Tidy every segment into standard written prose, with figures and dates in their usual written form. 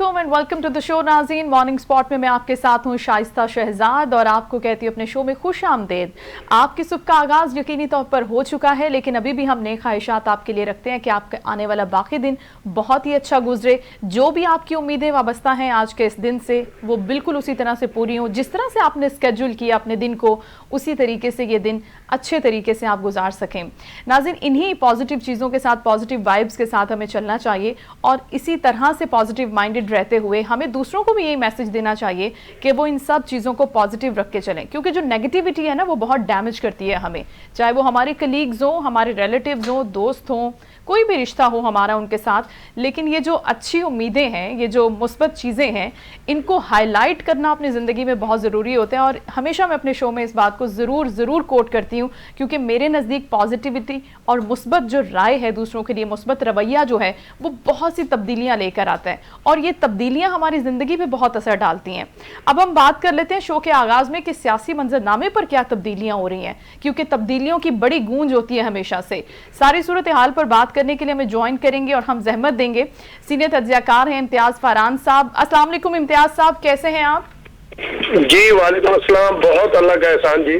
वालेकुम and welcome to the show नाज़रीन। Morning spot में मैं आपके साथ हूं शाइस्ता शहजाद और आपको कहती हूं अपने शो में खुश आमदेद। आपकी सुबह का आगाज यकीनी तौर पर हो चुका है, लेकिन अभी भी हम नेक ख्वाहिशात आपके लिए रखते हैं कि आपका आने वाला बाकी दिन बहुत ही अच्छा गुजरे। जो भी आपकी उम्मीदें वाबस्ता हैं आज के इस दिन से, वो बिल्कुल उसी तरह से पूरी हों। जिस तरह से आपने स्केड्यूल किया अपने दिन को, उसी तरीके से ये दिन अच्छे तरीके से आप गुजार सकें। नाज़रीन, इन्हीं पॉजिटिव चीज़ों के साथ, पॉजिटिव वाइब्स के साथ हमें चलना चाहिए और इसी तरह से पॉजिटिव माइंडेड रहते हुए हमें दूसरों को भी यही मैसेज देना चाहिए कि वो इन सब चीज़ों को पॉजिटिव रख के चलें, क्योंकि जो नेगेटिविटी है ना, वो बहुत डैमेज करती है हमें। चाहे वो हमारे कलीग्स हों, हमारे रिलेटिव्स हों, दोस्त हों, कोई भी रिश्ता हो हमारा उनके साथ, लेकिन ये जो अच्छी उम्मीदें हैं, ये जो मुस्बत चीज़ें हैं, इनको हाईलाइट करना अपनी ज़िंदगी में बहुत ज़रूरी होता है। और हमेशा मैं अपने शो में इस बात को ज़रूर कोट करती हूँ, क्योंकि मेरे नज़दीक पॉजिटिविटी और मुस्बत जो राय है दूसरों के लिए, मुस्बत रवैया जो है, वो बहुत सी तब्दीलियाँ लेकर आता है और ये तब्दीलियाँ हमारी ज़िंदगी पे बहुत असर डालती हैं। अब हम बात कर लेते हैं शो के आगाज़ में कि सियासी मंजरनामे पर क्या तब्दीलियाँ हो रही हैं, क्योंकि तब्दीलियों की बड़ी गूंज होती है हमेशा से। सारी सूरत हाल पर बात करने के लिए हमें ज्वाइन करेंगे और हम जहमत देंगे सीनियर तज्जियाकार हैं इम्तियाज फरहान साहब। अस्सलाम वालेकुम इम्तियाज साहब, कैसे हैं आप? जी वालेकुम अस्सलाम, बहुत अल्लाह का एहसान जी।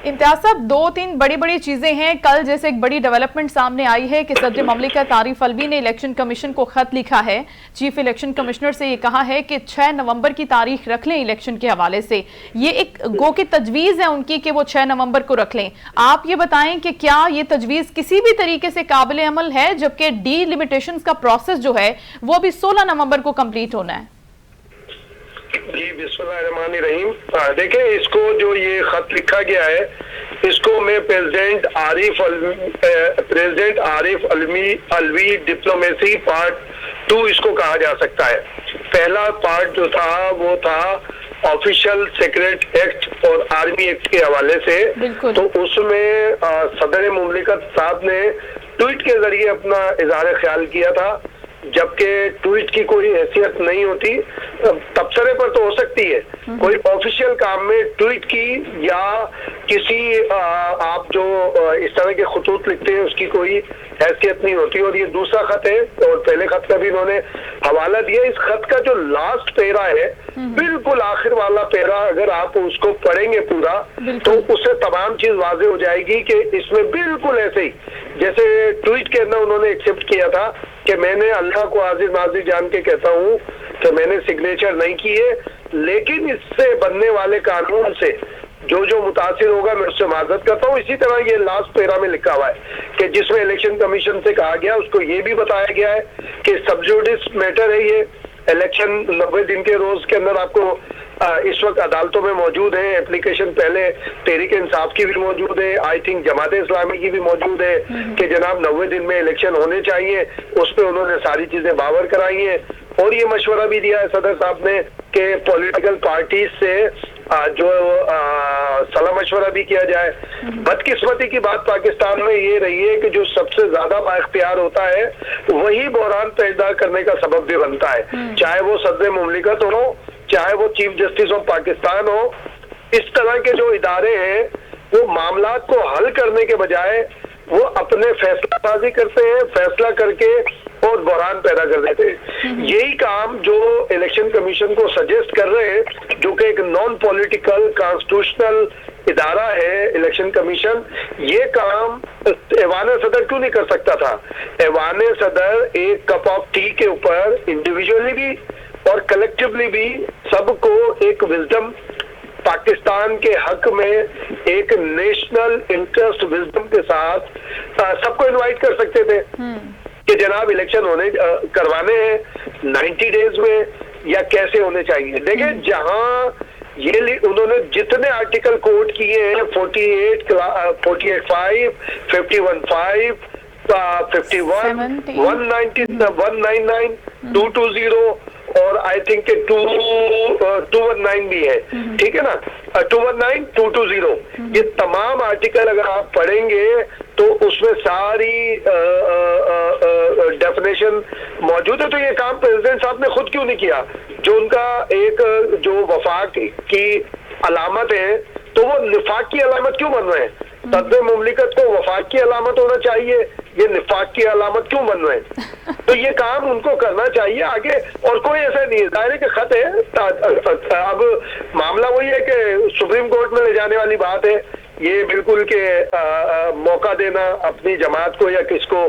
इम्तियाज साहब, दो तीन बड़ी चीजें हैं। कल जैसे एक बड़ी डेवलपमेंट सामने आई है कि सदर ममलिकत आरिफ अलवी ने इलेक्शन कमीशन को खत लिखा है। चीफ इलेक्शन कमिश्नर से ये कहा है कि 6 नवंबर की तारीख रख लें इलेक्शन के हवाले से। ये एक गो की तजवीज़ है उनकी कि वो 6 नवंबर को रख लें। आप ये बताएं कि क्या ये तजवीज़ किसी भी तरीके से काबिल अमल है, जबकि डीलिमिटेशन का प्रोसेस जो है वो अभी 16 नवंबर को कंप्लीट होना है। जी बिस्मिल्लाहिर्रहमानिर्रहीम। देखिए, इसको जो ये खत लिखा गया है, इसको मैं president Arif Alvi diplomacy part 2 इसको कहा जा सकता है। पहला पार्ट जो था वो था ऑफिशियल सीक्रेट एक्ट और आर्मी एक्ट के हवाले से, तो उसमें सदर मुमलिकत साहब ने ट्वीट के जरिए अपना इजहार ख्याल किया था, जबकि ट्वीट की कोई हैसियत नहीं होती। तबसरे पर तो हो सकती है, कोई ऑफिशियल काम में ट्वीट की या किसी आप जो इस तरह के खतूत लिखते हैं उसकी कोई हैसियत नहीं होती। और ये दूसरा खत है और पहले खत का भी इन्होंने हवाला दिया। इस खत का जो लास्ट पेरा है, बिल्कुल आखिर वाला पेरा, अगर आप उसको पढ़ेंगे पूरा तो उससे तमाम चीज वाज़ेह हो जाएगी कि इसमें बिल्कुल ऐसे ही जैसे ट्वीट के अंदर उन्होंने एक्सेप्ट किया था कि मैंने अल्लाह को हाजिर नाज़िर जान के कहता हूँ कि मैंने सिग्नेचर नहीं किए, लेकिन इससे बनने वाले कानून से जो मुतासिर होगा मैं उससे माजरत करता हूँ। इसी तरह ये लास्ट पेरा में लिखा हुआ है कि जिसमें इलेक्शन कमीशन से कहा गया, उसको ये भी बताया गया है कि सब्जुडिस मैटर है ये। इलेक्शन 90 दिन के रोज के अंदर आपको इस वक्त अदालतों में मौजूद है। एप्लीकेशन पहले तहरीक इंसाफ की भी मौजूद है, आई थिंक जमात इस्लामी की भी मौजूद है कि जनाब 90 दिन में इलेक्शन होने चाहिए। उस पर उन्होंने सारी चीजें बावर कराई है और ये मशवरा भी दिया है सदर साहब ने कि पॉलिटिकल पार्टीज से जो सलाह मशवरा भी किया जाए। बदकिस्मती की बात पाकिस्तान में ये रही है कि जो सबसे ज्यादा बाइख्तियार होता है वही बहरान पैदा करने का सबब भी बनता है, चाहे वो सदर मुमलिकत हो, चाहे वो चीफ जस्टिस ऑफ पाकिस्तान हो। इस तरह के जो इदारे हैं वो मामलात को हल करने के बजाय वो अपने फैसलाबाजी करते हैं, फैसला करके और बहरान पैदा कर देते हैं। यही काम जो इलेक्शन कमीशन को सजेस्ट कर रहे हैं, जो कि एक नॉन पॉलिटिकल कॉन्स्टिट्यूशनल इदारा है इलेक्शन कमीशन, ये काम ऐवान सदर क्यों नहीं कर सकता था? ऐवान सदर एक कप ऑफ टी के ऊपर इंडिविजुअली भी और कलेक्टिवली भी सबको एक विजडम, पाकिस्तान के हक में एक नेशनल इंटरेस्ट विजडम के साथ सबको इनवाइट कर सकते थे कि जनाब इलेक्शन होने करवाने हैं 90 डेज में या कैसे होने चाहिए। देखिए, जहां ये उन्होंने जितने आर्टिकल कोट किए हैं 48, 48(5), 51(5), 51, 199, 220 और आई थिंक 219 भी है, ठीक है ना, 219, 220। ये तमाम आर्टिकल अगर आप पढ़ेंगे तो उसमें सारी डेफिनेशन मौजूद है। तो ये काम प्रेसिडेंट साहब ने खुद क्यों नहीं किया? जो उनका एक जो वफाक की अलामत है, तो वो निफाक की अलामत क्यों बन रहे हैं? सदर मुमलिकत को वफाक की अलामत होना चाहिए, ये निफाक की अलामत क्यों बन रहे हैं? तो ये काम उनको करना चाहिए आगे, और कोई ऐसा नहीं है। जाहिर है कि खत है, अब मामला वही है कि सुप्रीम कोर्ट में ले जाने वाली बात है। ये बिल्कुल के मौका देना अपनी जमात को या किसको,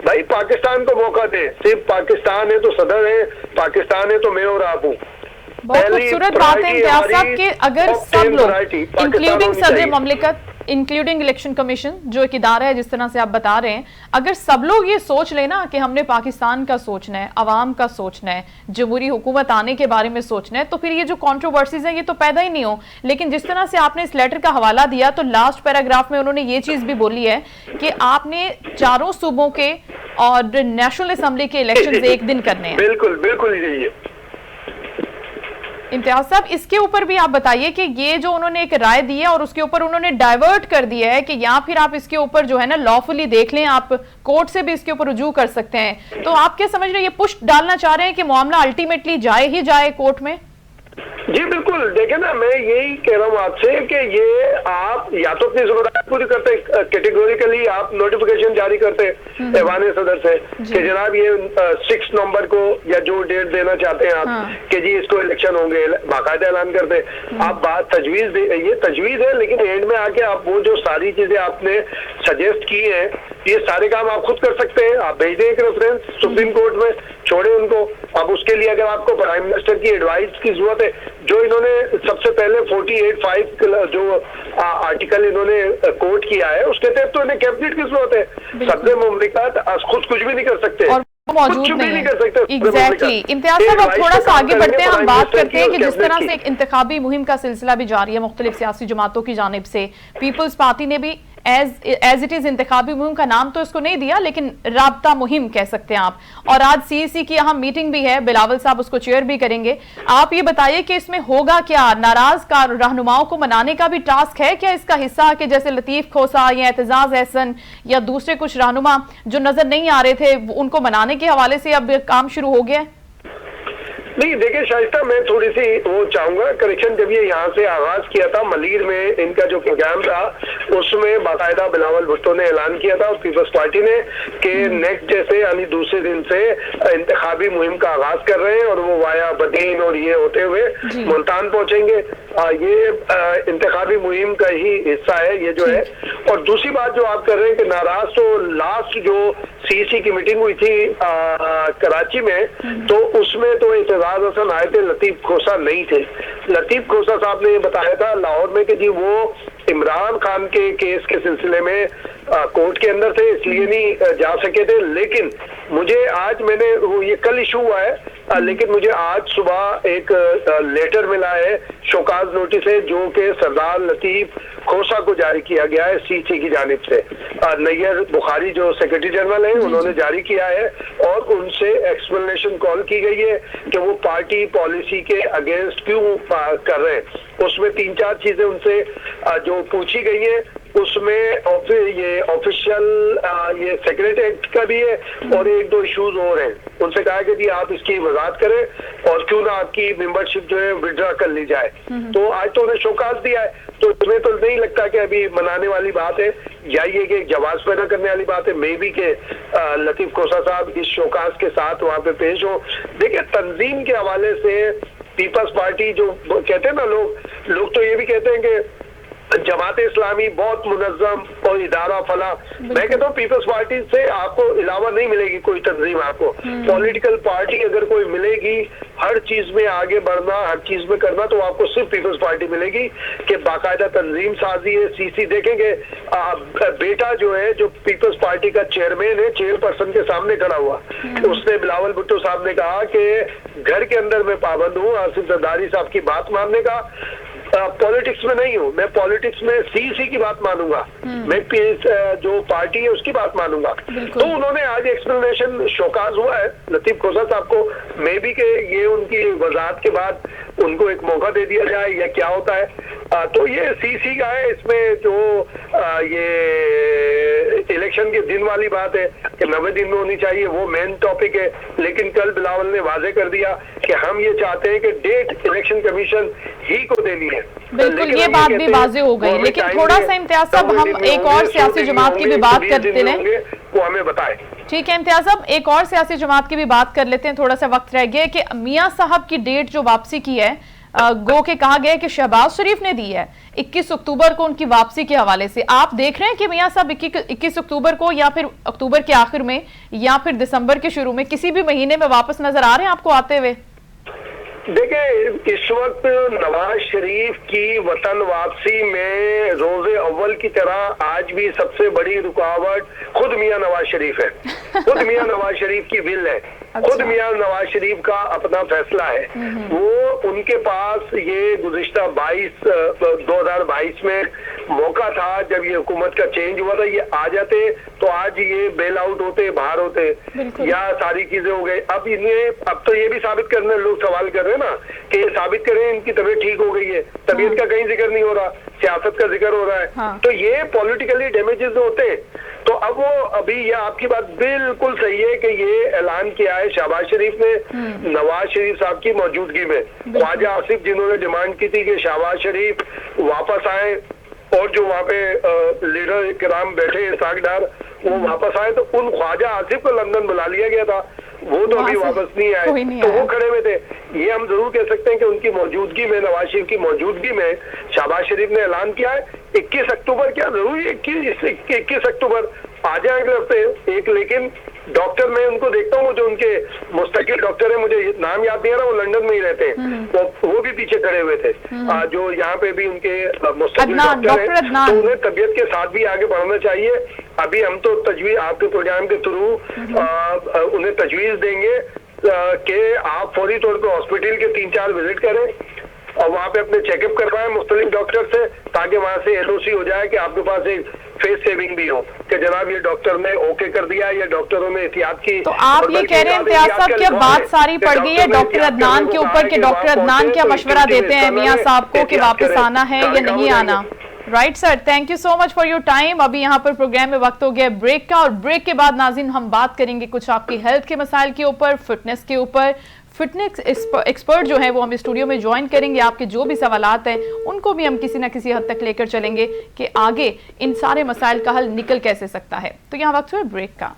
भाई पाकिस्तान को मौका दे। सिर्फ पाकिस्तान है तो सदर है, पाकिस्तान है तो मैं और आप हूँ। बहुत खूबसूरत बात है इम्तियाज साहब कि अगर सब लोग इंक्लूडिंग सदर मुमलिकत, इंक्लूडिंग इलेक्शन कमीशन जो एक इदारा है जिस तरह से आप बता रहे हैं, अगर सब लोग ये सोच लेना कि हमने पाकिस्तान का सोचना है, अवाम का सोचना है, जमहूरी हुकूमत आने के बारे में सोचना है, तो फिर ये जो कंट्रोवर्सीज हैं ये तो पैदा ही नहीं हो। लेकिन जिस तरह से आपने इस लेटर का हवाला दिया तो लास्ट पैराग्राफ में उन्होंने ये चीज भी बोली है कि आपने चारों सूबों के और नेशनल असेंबली के इलेक्शन एक दिन करने हैं। बिल्कुल बिल्कुल यही है। इम्तियाज साहब, इसके ऊपर भी आप बताइए कि ये जो उन्होंने एक राय दी है और उसके ऊपर उन्होंने डाइवर्ट कर दिया है कि या फिर आप इसके ऊपर जो है ना लॉफुली देख लें, आप कोर्ट से भी इसके ऊपर रुजू कर सकते हैं, तो आप क्या समझ रहे हैं, ये पुश डालना चाह रहे हैं कि मामला अल्टीमेटली जाए ही जाए कोर्ट में? जी बिल्कुल, देखे ना, मैं यही कह रहा हूँ आपसे कि ये आप या तो अपनी जिम्मेदारी पूरी करते, कैटेगोरिकली आप नोटिफिकेशन जारी करते ऐवान सदर से कि जनाब ये 6 नवंबर को या जो डेट देना चाहते हैं आप कि जी इसको इलेक्शन होंगे, बाकायदा ऐलान करते। आप बात तजवीज, ये तजवीज है, लेकिन एंड में आके आप वो जो सारी चीजें आपने सजेस्ट की है, ये सारे काम आप खुद कर सकते हैं। आप भेज दें एक रेफरेंस सुप्रीम कोर्ट में, छोड़े उनको। अब उसके लिए अगर आपको प्राइम मिनिस्टर की एडवाइस की जरूरत है, जो इन्होंने सबसे पहले 48(5) जो आर्टिकल इन्होंने कोट किया है उसके तहत तो इन्हें कैबिनेट की जरूरत है। सदर मुमलिकत खुद कुछ भी नहीं कर सकते और मौजूद नहीं कर सकते। एग्जैक्टली। इम्तियाज साहब, अब थोड़ा सा आगे बढ़ते हैं, हम बात करते हैं कि जिस तरह से एक इंतखाबी मुहिम का सिलसिला भी जारी है मुख्तलिफ सियासी जमातों की जानिब से, पीपल्स पार्टी ने भी एज इट इज इंतखाबी मुहिम का नाम तो इसको नहीं दिया, लेकिन राब्ता मुहिम कह सकते हैं आप। और आज सीईसी की यहाँ मीटिंग भी है, बिलावल साहब उसको चेयर भी करेंगे। आप ये बताइए कि इसमें होगा क्या? नाराज रहनुमाओं को मनाने का भी टास्क है क्या इसका हिस्सा, कि जैसे लतीफ खोसा या एतजाज एहसन या दूसरे कुछ रहनुमा जो नजर नहीं आ रहे थे उनको मनाने के हवाले से अब काम शुरू हो गया है? नहीं देखिए शाइस्ता, मैं थोड़ी सी वो चाहूंगा करेक्शन। जब ये यहाँ से आगाज किया था मलीर में इनका जो प्रोग्राम था, उसमें बाकायदा बिलावल भुट्टो ने ऐलान किया था पीपल्स पार्टी ने कि नेक्स्ट जैसे यानी दूसरे दिन से इंतखाबी मुहिम का आगाज कर रहे हैं और वो वाया बदीन और ये होते हुए मुल्तान पहुंचेंगे। ये इंतखाबी मुहिम का ही हिस्सा है ये जो है। और दूसरी बात जो आप कर रहे हैं कि नाराज, तो लास्ट जो सीसी की मीटिंग हुई थी कराची में, तो उसमें तो एतजाज हसन आए थे, लतीफ खोसा नहीं थे। लतीफ खोसा साहब ने ये बताया था लाहौर में कि जी वो इमरान खान के केस के सिलसिले में कोर्ट के अंदर थे, इसलिए नहीं जा सके थे। लेकिन मुझे आज ये कल इशू हुआ है, लेकिन मुझे आज सुबह एक लेटर मिला है, शोकाज नोटिस है, जो कि सरदार लतीफ खोसा को जारी किया गया है सीसी की जानिब से। नैयर बुखारी जो सेक्रेटरी जनरल है उन्होंने जारी किया है और उनसे एक्सप्लेनेशन कॉल की गई है कि वो पार्टी पॉलिसी के अगेंस्ट क्यों कर रहे हैं। उसमें 3-4 चीजें उनसे जो पूछी गई है, उसमें ये ऑफिशियल ये सेक्रेटरी एक्ट का भी है और 1-2 इश्यूज और हैं। उनसे कहा कि जी आप इसकी वजाहत करें और क्यों ना आपकी मेंबरशिप जो है विड्रॉ कर ली जाए। तो आज तो उन्हें शोकाज दिया है, तो इसमें तो नहीं लगता कि अभी मनाने वाली बात है या ये कि जवाब पैदा करने वाली बात है। मे बी के लतीफ खोसा साहब इस शोकाज के साथ वहां पे पेश हो। देखिए, तंजीम के हवाले से पीपल्स पार्टी जो कहते हैं ना, लोग तो ये भी कहते हैं कि जमात इस्लामी बहुत मुनज़्ज़म और इदारा फला। मैं कहता हूँ पीपल्स पार्टी से आपको अलावा नहीं मिलेगी कोई तंजीम। आपको पॉलिटिकल पार्टी अगर कोई मिलेगी हर चीज में आगे बढ़ना, हर चीज में करना, तो आपको सिर्फ पीपल्स पार्टी मिलेगी कि बाकायदा तंजीम साजी है। सीसी देखेंगे, बेटा जो है जो पीपल्स पार्टी का चेयरमैन है, चेयरपर्सन के सामने खड़ा हुआ, उसने बिलावल भुट्टो साहब ने कहा कि घर के अंदर मैं पाबंद हूँ आसिफ जरदारी साहब की बात मानने का, पॉलिटिक्स में नहीं हूँ। मैं पॉलिटिक्स में सीसी की बात मानूंगा, मैं जो पार्टी है उसकी बात मानूंगा। तो उन्होंने आज एक्सप्लेनेशन शोकाज हुआ है लतीफ खोसा साहब को, मे बी के ये उनकी वजाहत के बाद उनको एक मौका दे दिया जाए या क्या होता है। तो ये सीसी का है, इसमें जो ये इलेक्शन के दिन वाली बात है कि 90 दिन में होनी चाहिए, वो मेन टॉपिक है। लेकिन कल बिलावल ने वाजे कर दिया कि हम ये चाहते हैं कि डेट इलेक्शन कमीशन ही को देनी है। बिल्कुल, ये बात भी वाज़ेह हो गई, लेकिन थोड़ा सा इम्तियाज साहब हम एक और सियासी जमात की भी बात करते हैं, वो हमें बताए। ठीक है इम्तियाज साहब, एक और सियासी जमात की भी बात कर लेते हैं, थोड़ा सा वक्त रह गया कि मियां साहब की डेट जो वापसी की है, गो के कहा गया कि शहबाज शरीफ ने दी है 21 अक्टूबर को उनकी वापसी के हवाले से। आप देख रहे हैं कि मियां साहब 21 अक्टूबर को या फिर अक्टूबर के आखिर में या फिर दिसंबर के शुरू में किसी भी महीने में वापस नजर आ रहे हैं आपको आते हुए? देखिए, इस वक्त नवाज शरीफ की वतन वापसी में रोजे अव्वल की तरह आज भी सबसे बड़ी रुकावट खुद मियां नवाज शरीफ है। खुद मियां नवाज शरीफ की विल है, खुद मियां नवाज शरीफ का अपना फैसला है। वो उनके पास ये गुज़िश्ता 2022 में मौका था, जब ये हुकूमत का चेंज हुआ था, ये आ जाते तो आज ये बेल आउट होते, बाहर होते, या सारी चीजें हो गई। अब तो ये भी साबित करने लोग सवाल कर रहे हैं ना कि ये साबित करें इनकी तबीयत ठीक हो गई है। तबीयत का कहीं जिक्र नहीं हो रहा, सियासत का जिक्र हो रहा है। हाँ। तो ये पॉलिटिकली डैमेजेस होते हैं। तो अब वो अभी ये आपकी बात बिल्कुल सही है कि ये ऐलान किया है शहबाज शरीफ ने नवाज शरीफ साहब की मौजूदगी में। ख्वाजा आसिफ जिन्होंने डिमांड की थी कि शहबाज शरीफ वापस आए और जो वहाँ पे लीडर किराम बैठे सागदार वो वापस आए, तो उन ख्वाजा आसिफ को लंदन बुला लिया गया था, वो तो अभी वापस नहीं आए, तो वो खड़े हुए थे। ये हम जरूर कह सकते हैं कि उनकी मौजूदगी में, नवाज शरीफ की मौजूदगी में शहबाज शरीफ ने ऐलान किया है 21 अक्टूबर, क्या जरूरी 21 अक्टूबर आ जाए अगले हफ्ते एक। लेकिन डॉक्टर मैं उनको देखता हूँ, जो उनके मुस्तकिल डॉक्टर है, मुझे नाम याद नहीं आ रहा, वो लंदन में ही रहते हैं, वो भी पीछे खड़े हुए थे। जो यहाँ पे भी उनके मुस्तकिल डॉक्टर है, तो उन्हें तबीयत के साथ भी आगे बढ़ना चाहिए। अभी हम तो तजवीज आपके प्रोग्राम के थ्रू उन्हें तजवीज देंगे कि आप फौरी तौर पर हॉस्पिटल के 3-4 विजिट करें और वहाँ पे अपने चेकअप करवाएं मुख्तलिफ डॉक्टर से, ताकि वहाँ से एलओसी हो जाए कि आपके पास एक फेस सेविंग भी हो कि जनाब ये डॉक्टर ने ओके कर दिया, या डॉक्टरों ने एहतियात की। तो आप ये कह रहे हैं इम्तियाज साहब कि बात सारी पड़ गई है डॉक्टर अदनान के ऊपर कि डॉक्टर अदनान क्या मशवरा देते हैं मियां साहब को कि वापस आना है या नहीं आना? Right sir, thank you so much for your time. अभी यहाँ पर प्रोग्राम में वक्त हो गया ब्रेक का, और ब्रेक के बाद नाज़रीन हम बात करेंगे कुछ आपकी हेल्थ के मसाइल के ऊपर, फिटनेस के ऊपर। फिटनेस एक्सपर्ट जो है वो हम स्टूडियो में ज्वाइन करेंगे, आपके जो भी सवालात हैं उनको भी हम किसी ना किसी हद तक लेकर चलेंगे कि आगे इन सारे मसाइल का हल निकल कैसे सकता है। तो यहाँ वक्त हुआ ब्रेक का।